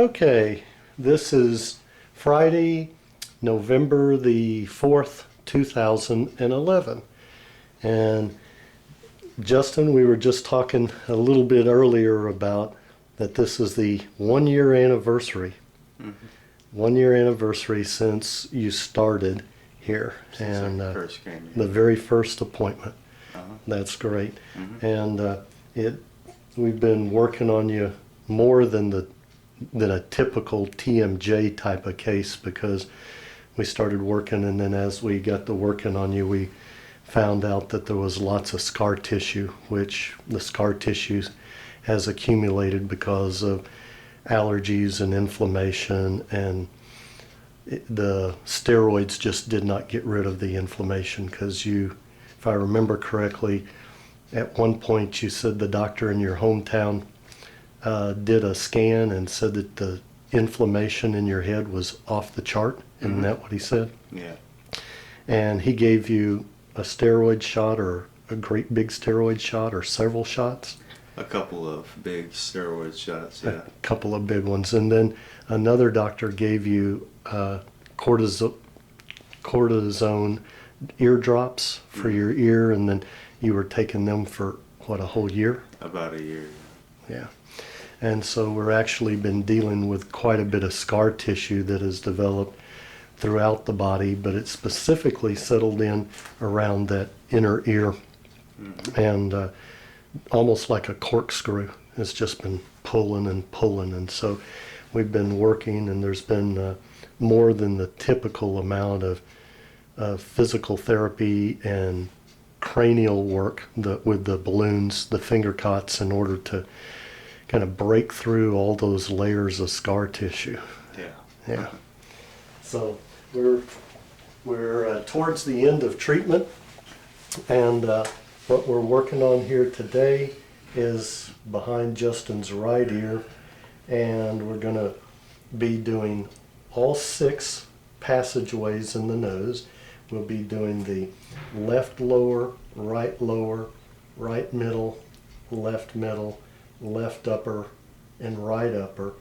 Okay, this is Friday, November the 4th, 2011. And Justin, we were just talking a little bit earlier about that this is the 1-year anniversary. Mm-hmm. 1-year anniversary since you started here. Since I first came here. The very first appointment. Uh-huh. That's great. Mm-hmm. And we've been working on you more than a typical TMJ type of case, because we started working, and then as we got to working on you, we found out that there was lots of scar tissue, which the scar tissue has accumulated because of allergies and inflammation, and the steroids just did not get rid of the inflammation. Because you, if I remember correctly, at one point you said the doctor in your hometown did a scan and said that the inflammation in your head was off the chart. Isn't Mm-hmm. that what he said? Yeah. And he gave you a steroid shot, or a great big steroid shot, or several shots? A couple of big steroid shots, yeah. A couple of big ones. And then another doctor gave you cortisone ear drops for Mm-hmm. your ear, and then you were taking them for, what, a whole year? About a year. Yeah. And so we're actually been dealing with quite a bit of scar tissue that has developed throughout the body, but it's specifically settled in around that inner ear. Mm-hmm. And almost like a corkscrew. It's just been pulling and pulling. And so we've been working, and there's been more than the typical amount of physical therapy and cranial work with the balloons, the finger cots, in order to kind of break through all those layers of scar tissue. Yeah. Yeah. So we're towards the end of treatment, and what we're working on here today is behind Justin's right ear, and we're going to be doing all 6 passageways in the nose. We'll be doing the left lower, right middle, left upper, and right upper.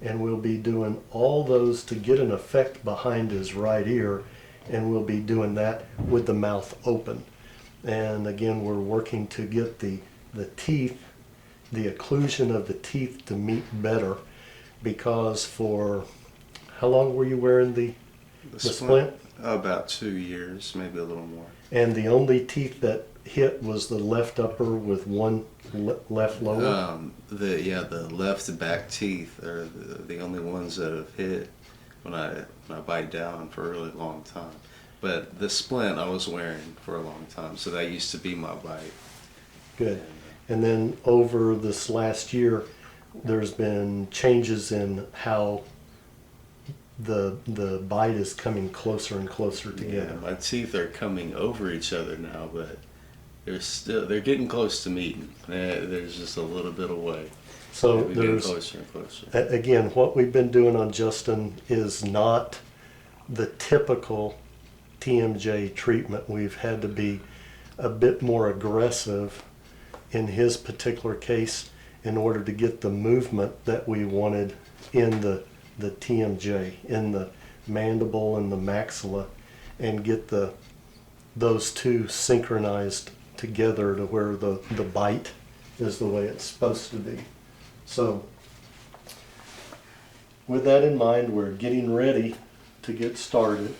And we'll be doing all those to get an effect behind his right ear, and we'll be doing that with the mouth open. And again, we're working to get the teeth, the occlusion of the teeth to meet better, because for, how long were you wearing the splint? About 2 years, maybe a little more. And the only teeth that hit was the left upper with one left lower? The left back teeth are the only ones that have hit when I bite down for a really long time. But the splint I was wearing for a long time, so that used to be my bite. Good. And then over this last year, there's been changes in how the bite is coming closer and closer together. Yeah, my teeth are coming over each other now, but they're getting close to meeting. There's just a little bit away. So We're getting there's, closer and closer. again, what we've been doing on Justin is not the typical TMJ treatment. We've had to be a bit more aggressive in his particular case in order to get the movement that we wanted in the TMJ, in the mandible and the maxilla, and get those two synchronized together to where the bite is the way it's supposed to be. So with that in mind, we're getting ready to get started.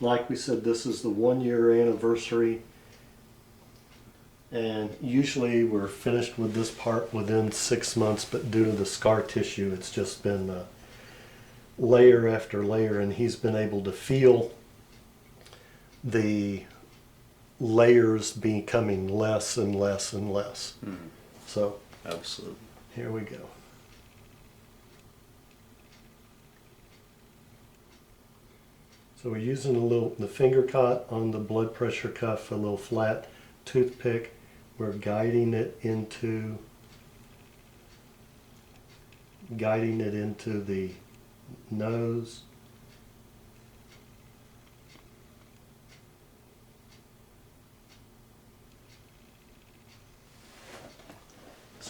Like we said, this is the 1-year anniversary, and usually we're finished with this part within 6 months, but due to the scar tissue, it's just been layer after layer, and he's been able to feel the layers becoming less and less and less. Mm-hmm. So Absolutely. here we go. So we're using the finger cot on the blood pressure cuff, a little flat toothpick. We're guiding it into the nose.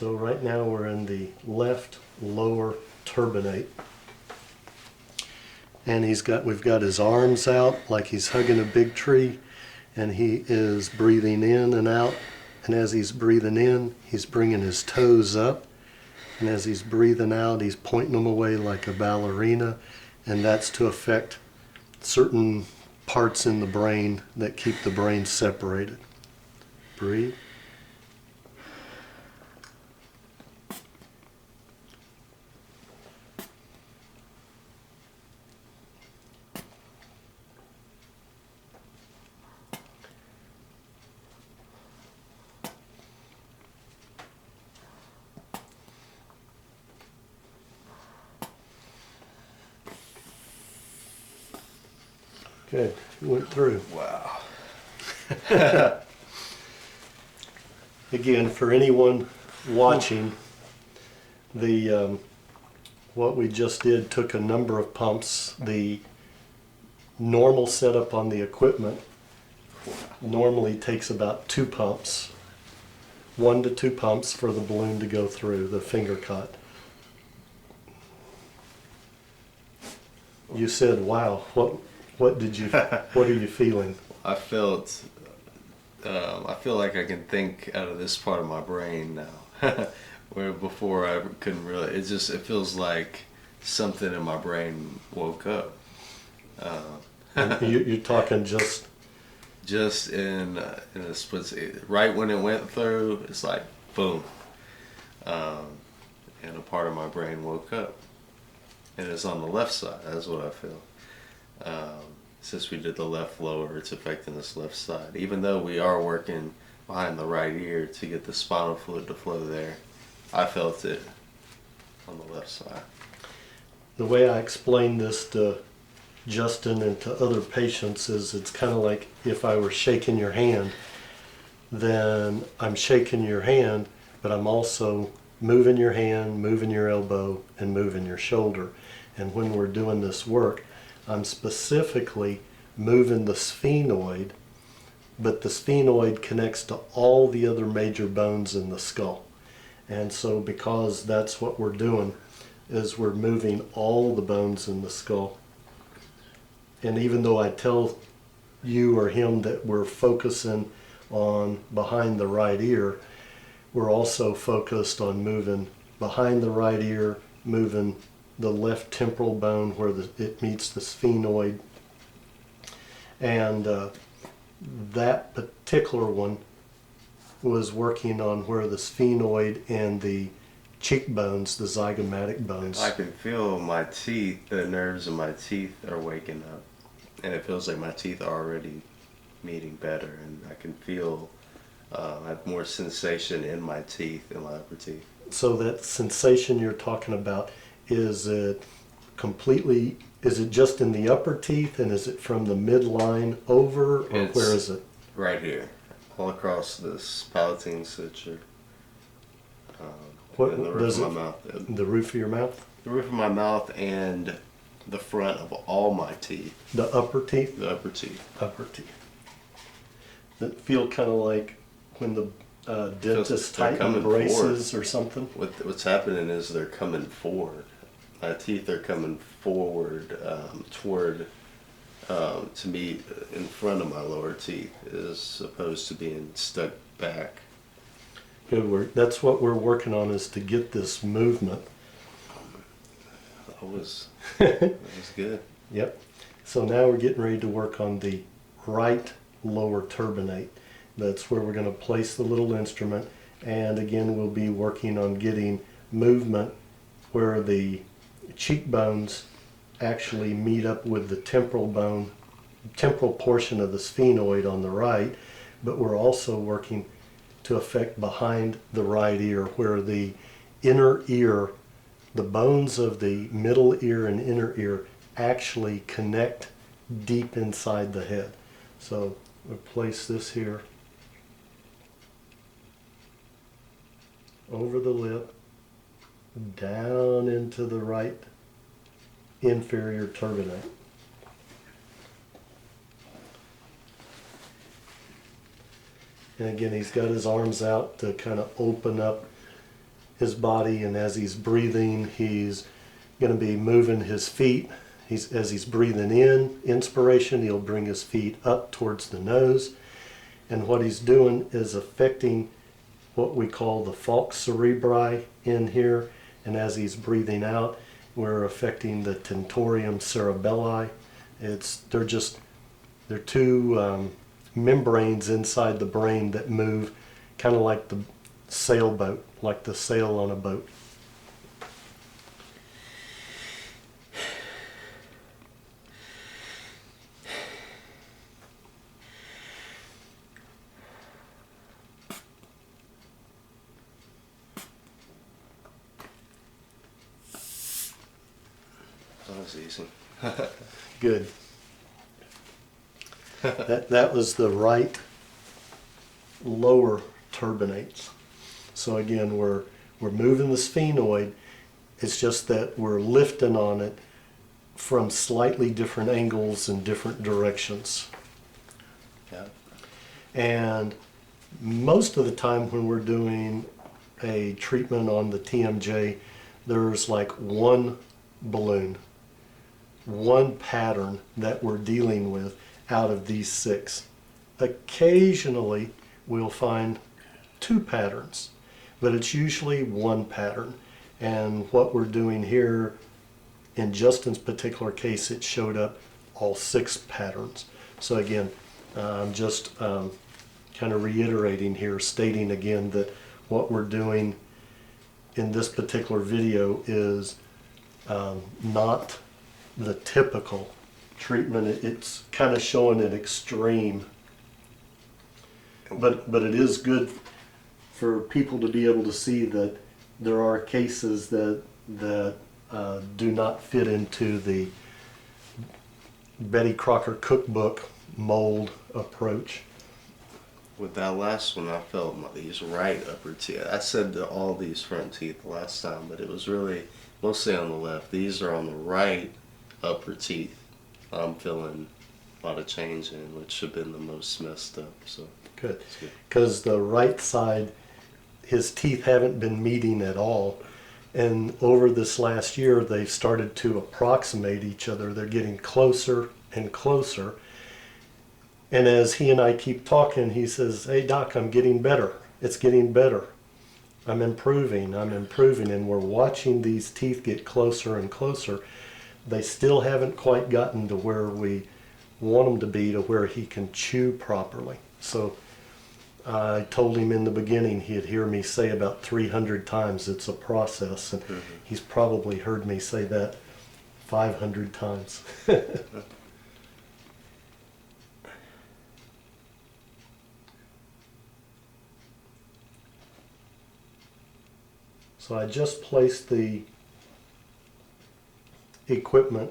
So right now we're in the left lower turbinate. And we've got his arms out like he's hugging a big tree, and he is breathing in and out. And as he's breathing in, he's bringing his toes up. And as he's breathing out, he's pointing them away like a ballerina. And that's to affect certain parts in the brain that keep the brain separated. Breathe. Good. Went through. Wow. Again, for anyone watching, the what we just did took a number of pumps. The normal setup on the equipment normally takes about 2 pumps, 1 to 2 pumps for the balloon to go through the finger cut. You said, "Wow, what did you? What are you feeling?" I feel like I can think out of this part of my brain now, where before I couldn't really. It feels like something in my brain woke up. You're talking just in a split. Right when it went through, it's like boom, and a part of my brain woke up, and it's on the left side. That's what I feel. Since we did the left lower, it's affecting this left side. Even though we are working behind the right ear to get the spinal fluid to flow there, I felt it on the left side. The way I explain this to Justin and to other patients is it's kind of like if I were shaking your hand, then I'm shaking your hand, but I'm also moving your hand, moving your elbow, and moving your shoulder. And when we're doing this work, I'm specifically moving the sphenoid, but the sphenoid connects to all the other major bones in the skull. And so because that's what we're doing, is we're moving all the bones in the skull. And even though I tell you or him that we're focusing on behind the right ear, we're also focused on moving behind the right ear, moving the left temporal bone where it meets the sphenoid. And that particular one was working on where the sphenoid and the cheekbones, the zygomatic bones. I can feel my teeth, the nerves in my teeth are waking up. And it feels like my teeth are already meeting better. And I can feel, I have more sensation in my teeth, in my upper teeth. So that sensation you're talking about, is it just in the upper teeth, and is it from the midline over, or where is it? Right here, all across this palatine suture. What in the roof does of it? my mouth. The roof of your mouth? The roof of my mouth and the front of all my teeth. The upper teeth? The upper teeth. Upper teeth. That feel kind of like when the dentist tighten braces forward. Or something? What's happening is they're coming forward. My teeth are coming forward toward, to meet in front of my lower teeth, as opposed to being stuck back. Good work. That's what we're working on, is to get this movement. That was good. Yep. So now we're getting ready to work on the right lower turbinate. That's where we're going to place the little instrument, and again we'll be working on getting movement where the cheekbones actually meet up with the temporal portion of the sphenoid on the right, but we're also working to affect behind the right ear where the inner ear, the bones of the middle ear and inner ear actually connect deep inside the head. So we'll place this here over the lip, down into the right inferior turbinate. And again, he's got his arms out to kind of open up his body, and as he's breathing, he's going to be moving his feet. As he's breathing in, inspiration, he'll bring his feet up towards the nose. And what he's doing is affecting what we call the falx cerebri in here. And as he's breathing out, we're affecting the tentorium cerebelli. They're two membranes inside the brain that move kind of like the sailboat, like the sail on a boat. That was easy. Good. That was the right lower turbinates. So again, we're moving the sphenoid. It's just that we're lifting on it from slightly different angles and different directions. Yeah. And most of the time when we're doing a treatment on the TMJ, there's like one balloon, one pattern that we're dealing with out of these 6. Occasionally we'll find 2 patterns, but it's usually one pattern. And what we're doing here, in Justin's particular case, it showed up all 6 patterns. So again, I'm just kind of reiterating here, stating again that what we're doing in this particular video is not the typical treatment. It's kind of showing an extreme, but it is good for people to be able to see that there are cases that do not fit into the Betty Crocker cookbook mold approach. With that last one, I felt these right upper teeth. I said all these front teeth last time, but it was really mostly on the left. These are on the right upper teeth. I'm feeling a lot of change in, which should have been the most messed up. So Good. Because the right side, his teeth haven't been meeting at all. And over this last year, they've started to approximate each other. They're getting closer and closer. And as he and I keep talking, he says, "Hey, Doc, I'm getting better. It's getting better. I'm improving. And we're watching these teeth get closer and closer. They still haven't quite gotten to where we want them to be, to where he can chew properly." So I told him in the beginning, he'd hear me say about 300 times it's a process. And he's probably heard me say that 500 times. So I just placed the equipment,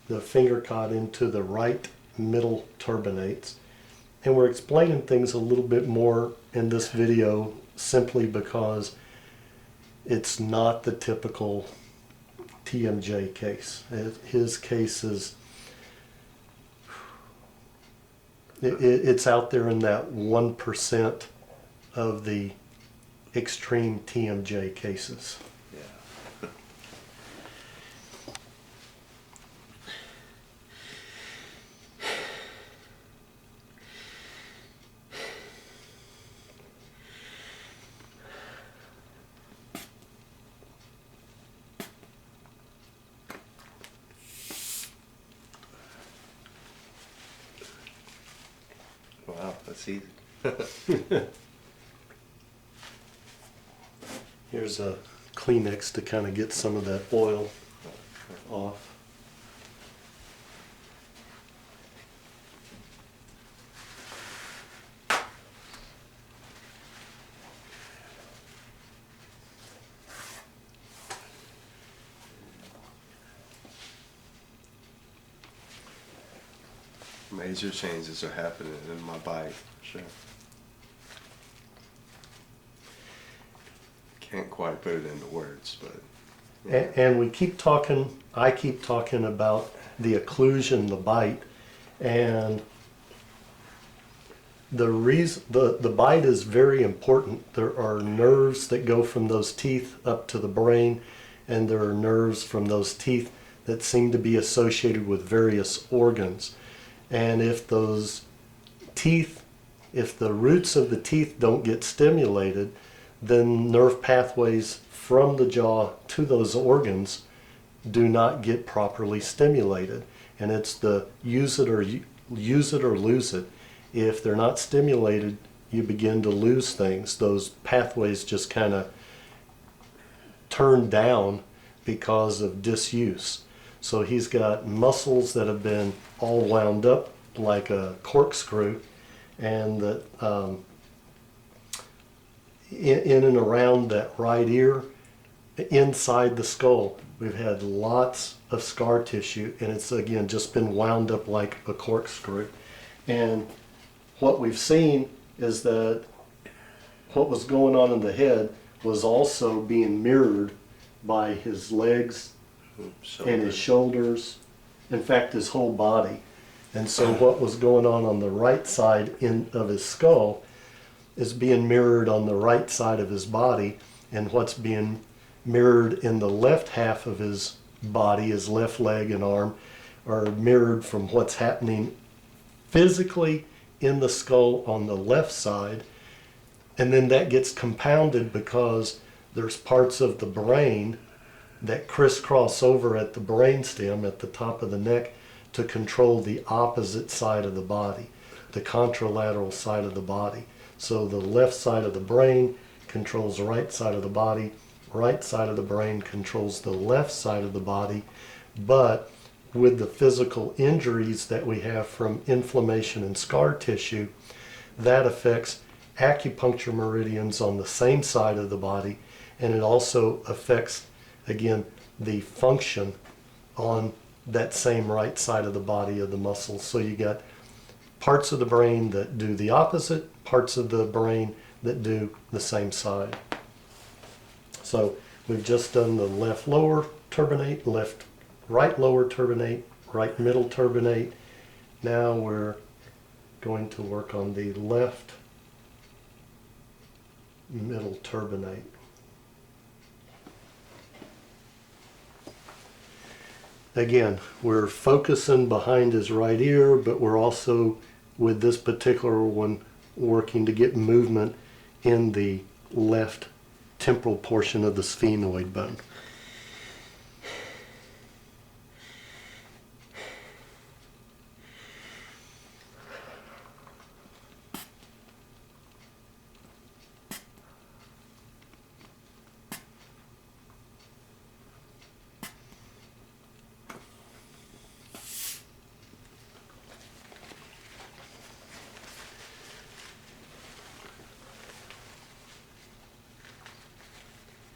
the finger cot, into the right middle turbinates. And we're explaining things a little bit more in this video simply because it's not the typical TMJ case. His case is, it's out there in that 1% of the extreme TMJ cases. yeah. Wow, that's easy. Here's a Kleenex to kind of get some of that oil off. Major changes are happening in my body, for sure. Can't quite put it into words, but yeah. And we keep talking, I keep talking about the occlusion, the bite, and The bite is very important. There are nerves that go from those teeth up to the brain, and there are nerves from those teeth that seem to be associated with various organs. And if those teeth, if the roots of the teeth don't get stimulated, then nerve pathways from the jaw to those organs do not get properly stimulated. And it's the use it or lose it. If they're not stimulated, you begin to lose things. Those pathways just kind of turn down because of disuse. So he's got muscles that have been all wound up like a corkscrew, and that in and around that right ear, inside the skull, we've had lots of scar tissue, and it's again just been wound up like a corkscrew. And what we've seen is that what was going on in the head was also being mirrored by his legs and his shoulders, in fact his whole body. And so what was going on the right side of his skull is being mirrored on the right side of his body, and what's being mirrored in the left half of his body, his left leg and arm, are mirrored from what's happening physically in the skull on the left side. And then that gets compounded because there's parts of the brain that crisscross over at the brainstem at the top of the neck to control the opposite side of the body, the contralateral side of the body. So the left side of the brain controls the right side of the body, right side of the brain controls the left side of the body. But with the physical injuries that we have from inflammation and scar tissue, that affects acupuncture meridians on the same side of the body, and it also affects, again, the function on that same right side of the body of the muscles. So you got parts of the brain that do the opposite, parts of the brain that do the same side. So we've just done the left lower turbinate, right lower turbinate, right middle turbinate. Now we're going to work on the left middle turbinate. Again, we're focusing behind his right ear, but we're also, with this particular one, working to get movement in the left temporal portion of the sphenoid bone.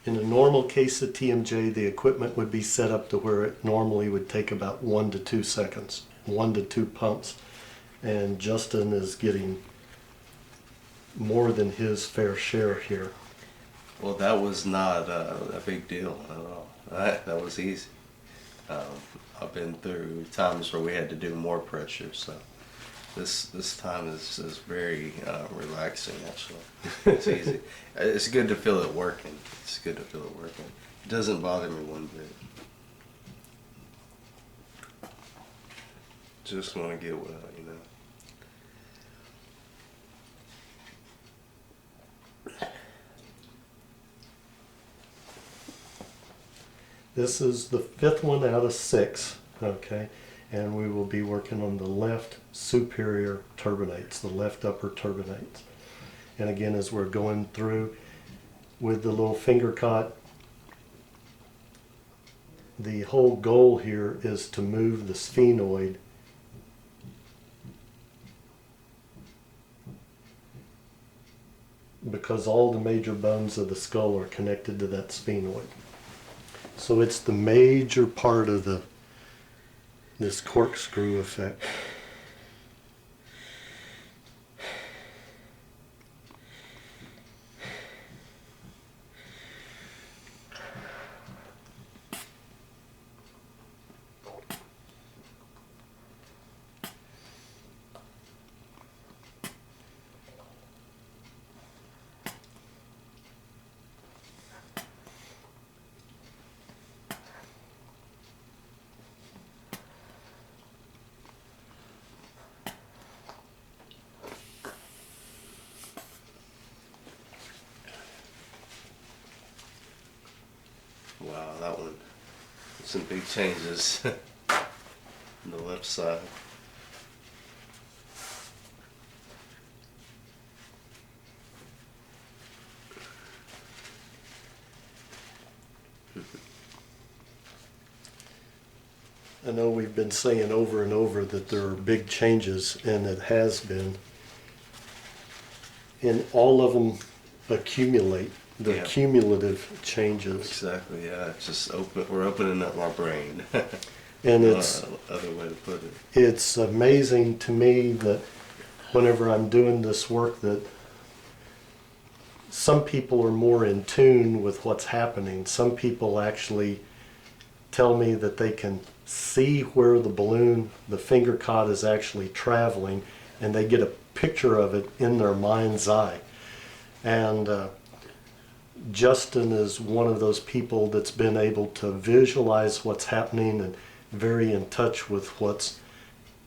In a normal case of TMJ, the equipment would be set up to where it normally would take about 1 to 2 seconds, 1 to 2 pumps. And Justin is getting more than his fair share here. Well, that was not a big deal at all. That was easy. I've been through times where we had to do more pressure, so this time is very relaxing, actually. It's easy. It's good to feel it working. It's good to feel it working. It doesn't bother me one bit. Just want to get well, you know. This is the 5th one out of 6, okay? And we will be working on the left superior turbinates, the left upper turbinates. And again, as we're going through with the little finger cot, the whole goal here is to move the sphenoid because all the major bones of the skull are connected to that sphenoid. So it's the major part of this corkscrew effect. Wow, that one. Some big changes on the left side. I know we've been saying over and over that there are big changes, and it has been. And all of them accumulate, the Yeah. cumulative changes. Exactly, yeah. It's just we're opening up our brain. And No it's other way to put it. it's amazing to me that whenever I'm doing this work that some people are more in tune with what's happening. Some people actually tell me that they can see where the balloon, the finger cot is actually traveling, and they get a picture of it in their mind's eye. And Justin is one of those people that's been able to visualize what's happening and very in touch with what's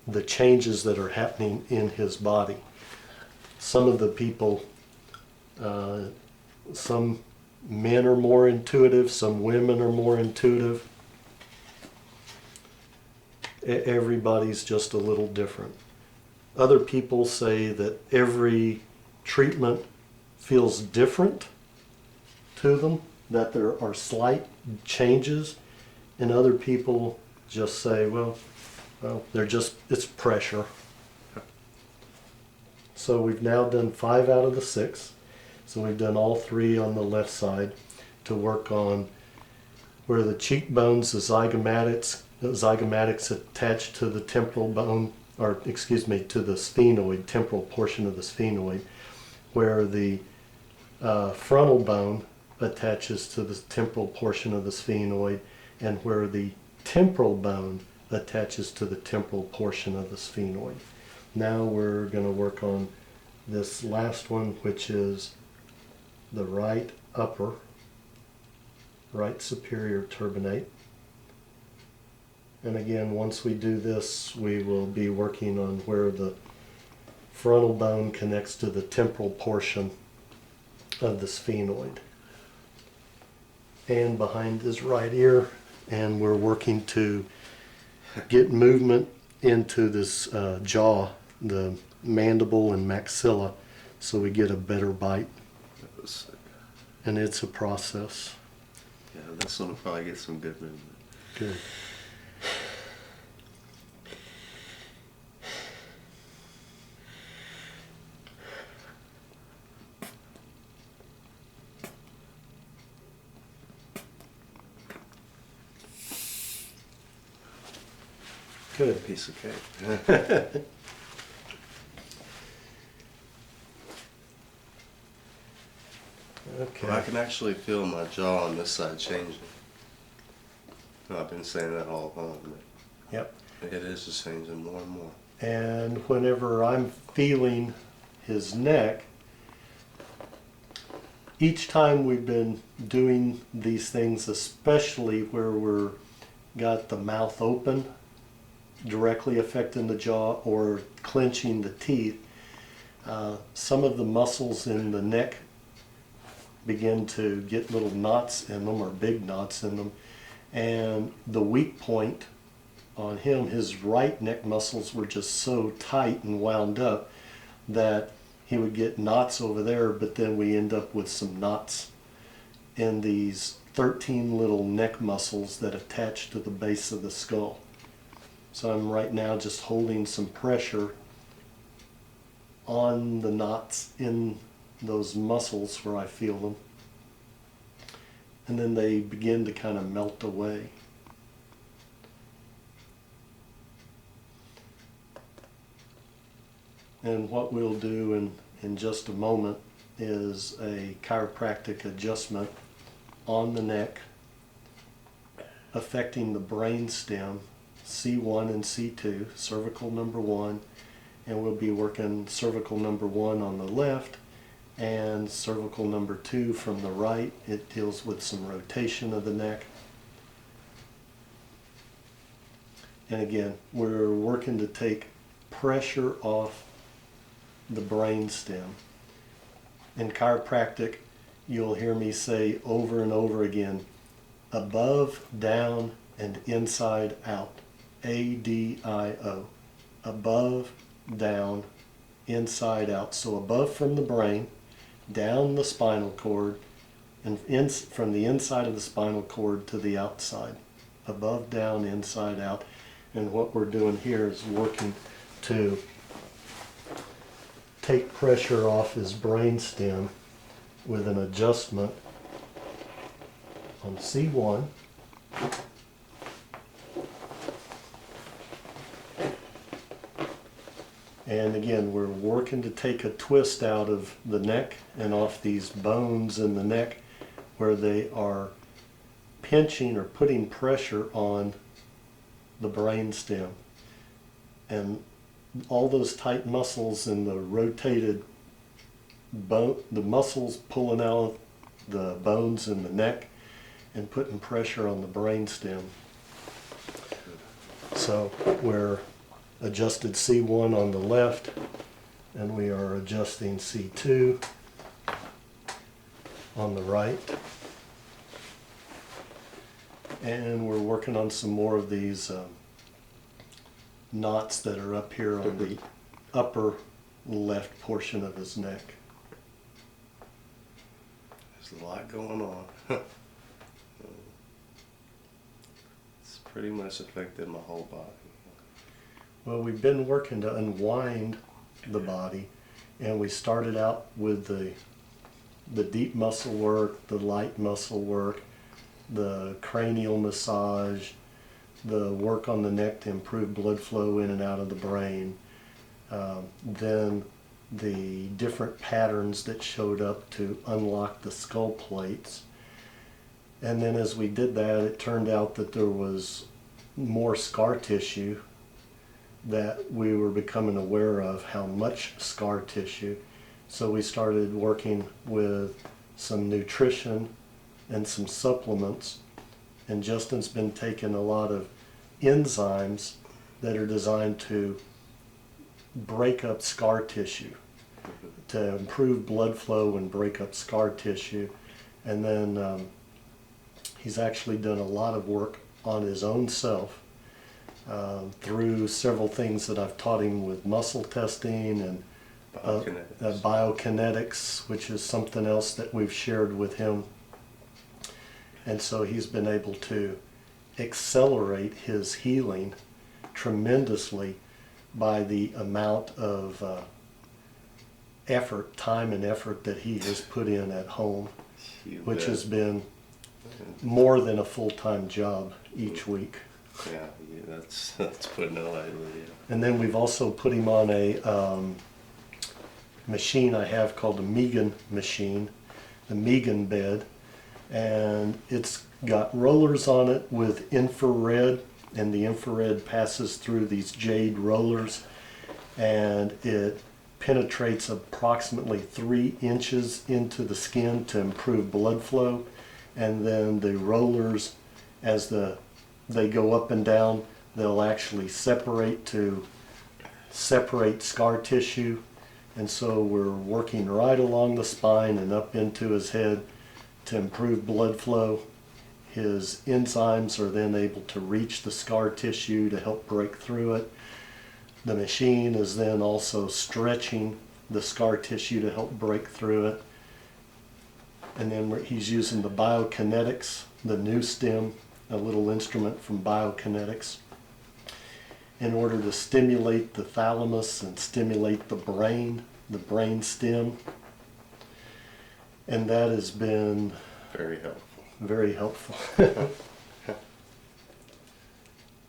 the changes that are happening in his body. Some of the people, some men are more intuitive, some women are more intuitive. Everybody's just a little different. Other people say that every treatment feels different to them, that there are slight changes, and other people just say, well, it's pressure. So we've now done 5 out of the 6. So we've done all 3 on the left side to work on where the cheekbones, the zygomatics attached to the temporal bone, or excuse me, to the sphenoid, temporal portion of the sphenoid, where the frontal bone attaches to the temporal portion of the sphenoid, and where the temporal bone attaches to the temporal portion of the sphenoid. Now we're going to work on this last one, which is the right upper, right superior turbinate. And again, once we do this, we will be working on where the frontal bone connects to the temporal portion of the sphenoid. And behind his right ear, and we're working to get movement into this jaw, the mandible and maxilla, so we get a better bite. That was sick. And it's a process. Yeah, this one will probably get some good movement. Good. Good. Piece of cake. Okay. Well, I can actually feel my jaw on this side changing. I've been saying that all along, but Yep. it is just changing more and more. And whenever I'm feeling his neck, each time we've been doing these things, especially where we're got the mouth open, directly affecting the jaw, or clenching the teeth, some of the muscles in the neck begin to get little knots in them, or big knots in them. And the weak point on him, his right neck muscles were just so tight and wound up that he would get knots over there, but then we end up with some knots in these 13 little neck muscles that attach to the base of the skull. So I'm right now just holding some pressure on the knots in those muscles where I feel them. And then they begin to kind of melt away. And what we'll do in just a moment is a chiropractic adjustment on the neck, affecting the brain stem, C1 and C2, cervical number 1, and we'll be working cervical number 1 on the left and cervical number 2 from the right. It deals with some rotation of the neck. And again, we're working to take pressure off the brain stem. In chiropractic, you'll hear me say over and over again, above, down, and inside out. ADIO. Above, down, inside out. So above from the brain, down the spinal cord, and from the inside of the spinal cord to the outside. Above, down, inside out. And what we're doing here is working to take pressure off his brainstem with an adjustment on C1. And again, we're working to take a twist out of the neck and off these bones in the neck where they are pinching or putting pressure on the brainstem. And all those tight muscles in the rotated bone, the muscles pulling out the bones in the neck and putting pressure on the brainstem. So we're adjusted C1 on the left, and we are adjusting C2 on the right. And we're working on some more of these knots that are up here on the upper left portion of his neck. There's a lot going on. It's pretty much affected my whole body. Well, we've been working to unwind the body, and we started out with the deep muscle work, the light muscle work, the cranial massage, the work on the neck to improve blood flow in and out of the brain, then the different patterns that showed up to unlock the skull plates. And then as we did that, it turned out that there was more scar tissue that we were becoming aware of, how much scar tissue. So we started working with some nutrition and some supplements, and Justin's been taking a lot of enzymes that are designed to break up scar tissue, to improve blood flow and break up scar tissue. And then he's actually done a lot of work on his own self through several things that I've taught him with muscle testing and biokinetics, which is something else that we've shared with him. And so he's been able to accelerate his healing tremendously by the amount of effort, time and effort that he has put in at home, which has been more than a full-time job each week. Yeah, that's putting it lightly. Yeah. And then we've also put him on a machine I have called a Megan machine, the Megan bed, and it's got rollers on it with infrared, and the infrared passes through these jade rollers, and it penetrates approximately 3 inches into the skin to improve blood flow. And then the rollers, as they go up and down, they'll actually separate to separate scar tissue. And so we're working right along the spine and up into his head to improve blood flow. His enzymes are then able to reach the scar tissue to help break through it. The machine is then also stretching the scar tissue to help break through it. And then he's using the biokinetics, the new stem, a little instrument from biokinetics, in order to stimulate the thalamus and stimulate the brain stem. And that has been Very helpful. very helpful.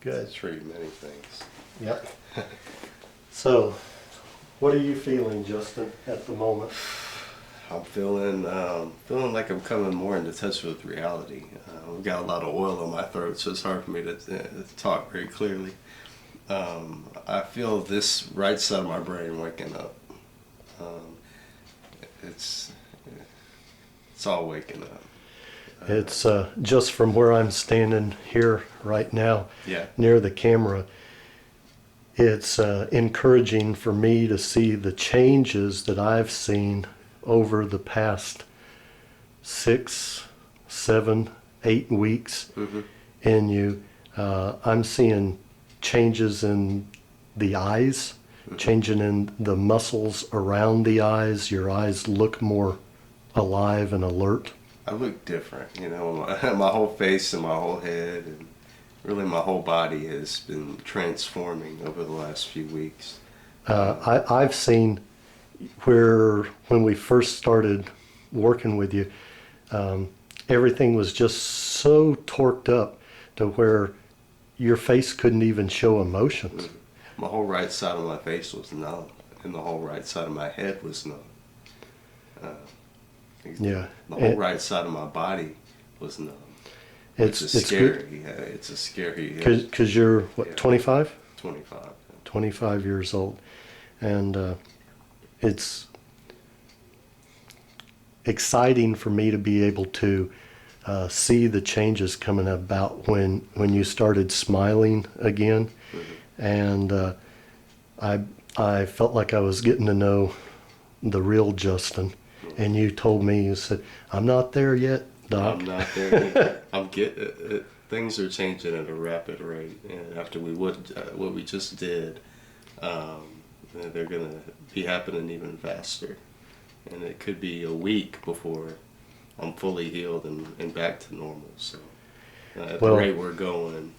Good. To treat many things. Yep. So, what are you feeling, Justin, at the moment? I'm feeling like I'm coming more into touch with reality. I've got a lot of oil in my throat, so it's hard for me to talk very clearly. I feel this right side of my brain waking up. It's all waking up. It's just from where I'm standing here right now, Yeah. near the camera. It's encouraging for me to see the changes that I've seen over the past 6, 7, 8 weeks in you. I'm seeing changes in the eyes, changing in the muscles around the eyes. Your eyes look more alive and alert. I look different, you know, my whole face and my whole head and really my whole body has been transforming over the last few weeks. I've seen where when we first started working with you, everything was just so torqued up to where your face couldn't even show emotions. My whole right side of my face was numb, and the whole right side of my head was numb. Yeah. The whole right side of my body was numb. It's scary. It's a scary. Because you're, what, 25? 25. 25 years old. And it's exciting for me to be able to see the changes coming about when you started smiling again. And I felt like I was getting to know the real Justin. And you told me, you said, I'm not there yet, Doc. I'm not there yet. I'm getting things are changing at a rapid rate. And after what we just did, they're going to be happening even faster. And it could be a week before I'm fully healed and back to normal. So at the rate we're going,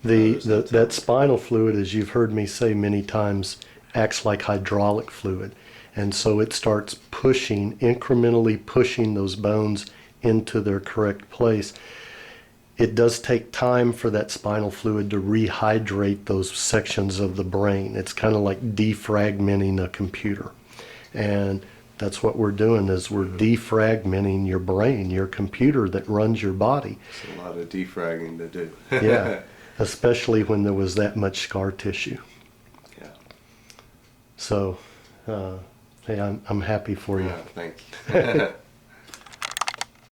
that spinal fluid, as you've heard me say many times, acts like hydraulic fluid. And so it starts incrementally pushing those bones into their correct place. It does take time for that spinal fluid to rehydrate those sections of the brain. It's kind of like defragmenting a computer. And that's what we're doing, is we're defragmenting your brain, your computer that runs your body. It's a lot of defragging to do. Yeah, especially when there was that much scar tissue. Yeah. So, hey, I'm happy for you. Yeah, thank you.